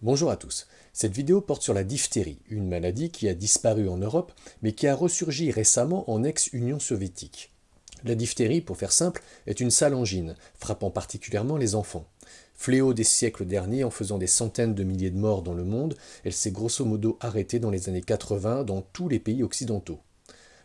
Bonjour à tous. Cette vidéo porte sur la diphtérie, une maladie qui a disparu en Europe, mais qui a ressurgi récemment en ex-Union soviétique. La diphtérie, pour faire simple, est une sale angine, frappant particulièrement les enfants. Fléau des siècles derniers en faisant des centaines de milliers de morts dans le monde, elle s'est grosso modo arrêtée dans les années 80 dans tous les pays occidentaux.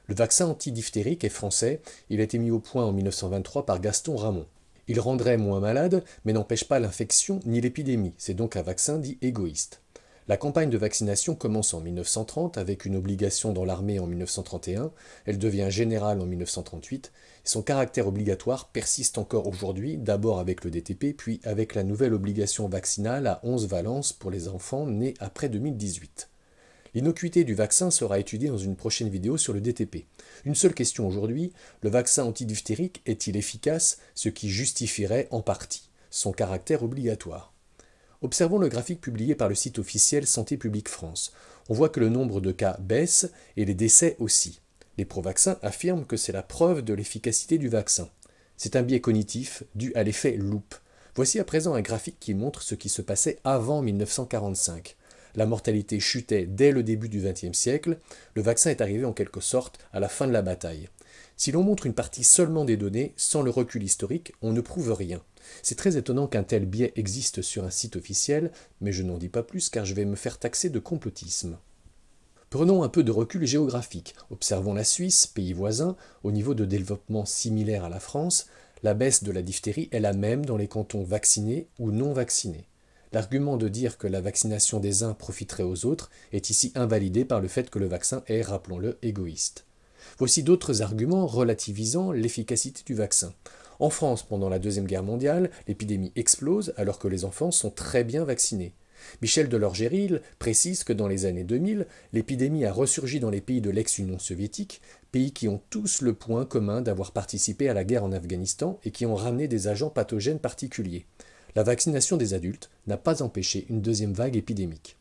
Le vaccin antidiphtérique est français, il a été mis au point en 1923 par Gaston Ramon. Il rendrait moins malade, mais n'empêche pas l'infection ni l'épidémie, c'est donc un vaccin dit égoïste. La campagne de vaccination commence en 1930 avec une obligation dans l'armée en 1931, elle devient générale en 1938, et son caractère obligatoire persiste encore aujourd'hui, d'abord avec le DTP, puis avec la nouvelle obligation vaccinale à 11 valences pour les enfants nés après 2018. L'innocuité du vaccin sera étudiée dans une prochaine vidéo sur le DTP. Une seule question aujourd'hui, le vaccin antidiphtérique est-il efficace, ce qui justifierait en partie son caractère obligatoire? Observons le graphique publié par le site officiel Santé publique France. On voit que le nombre de cas baisse et les décès aussi. Les pro-vaccins affirment que c'est la preuve de l'efficacité du vaccin. C'est un biais cognitif dû à l'effet loupe. Voici à présent un graphique qui montre ce qui se passait avant 1945. La mortalité chutait dès le début du XXe siècle, le vaccin est arrivé en quelque sorte à la fin de la bataille. Si l'on montre une partie seulement des données, sans le recul historique, on ne prouve rien. C'est très étonnant qu'un tel biais existe sur un site officiel, mais je n'en dis pas plus car je vais me faire taxer de complotisme. Prenons un peu de recul géographique. Observons la Suisse, pays voisin, au niveau de développement similaire à la France, la baisse de la diphtérie est la même dans les cantons vaccinés ou non vaccinés. L'argument de dire que la vaccination des uns profiterait aux autres est ici invalidé par le fait que le vaccin est, rappelons-le, égoïste. Voici d'autres arguments relativisant l'efficacité du vaccin. En France, pendant la Deuxième Guerre mondiale, l'épidémie explose alors que les enfants sont très bien vaccinés. Michel Delorgéril précise que dans les années 2000, l'épidémie a ressurgi dans les pays de l'ex-Union soviétique, pays qui ont tous le point commun d'avoir participé à la guerre en Afghanistan et qui ont ramené des agents pathogènes particuliers. La vaccination des adultes n'a pas empêché une deuxième vague épidémique.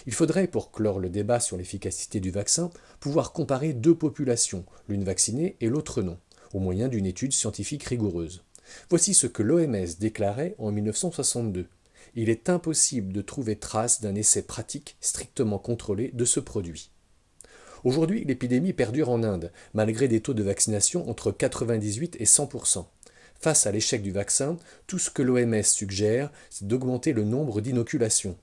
Il faudrait, pour clore le débat sur l'efficacité du vaccin, pouvoir comparer deux populations, l'une vaccinée et l'autre non, au moyen d'une étude scientifique rigoureuse. Voici ce que l'OMS déclarait en 1962. Il est impossible de trouver trace d'un essai pratique strictement contrôlé de ce produit. Aujourd'hui, l'épidémie perdure en Inde, malgré des taux de vaccination entre 98 et 100%. Face à l'échec du vaccin, tout ce que l'OMS suggère, c'est d'augmenter le nombre d'inoculations.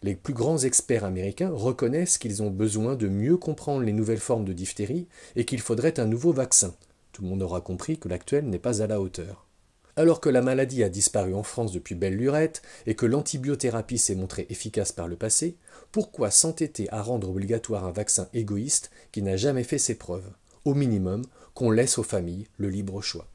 Les plus grands experts américains reconnaissent qu'ils ont besoin de mieux comprendre les nouvelles formes de diphtérie et qu'il faudrait un nouveau vaccin. Tout le monde aura compris que l'actuel n'est pas à la hauteur. Alors que la maladie a disparu en France depuis belle lurette et que l'antibiothérapie s'est montrée efficace par le passé, pourquoi s'entêter à rendre obligatoire un vaccin égoïste qui n'a jamais fait ses preuves? Au minimum, qu'on laisse aux familles le libre choix.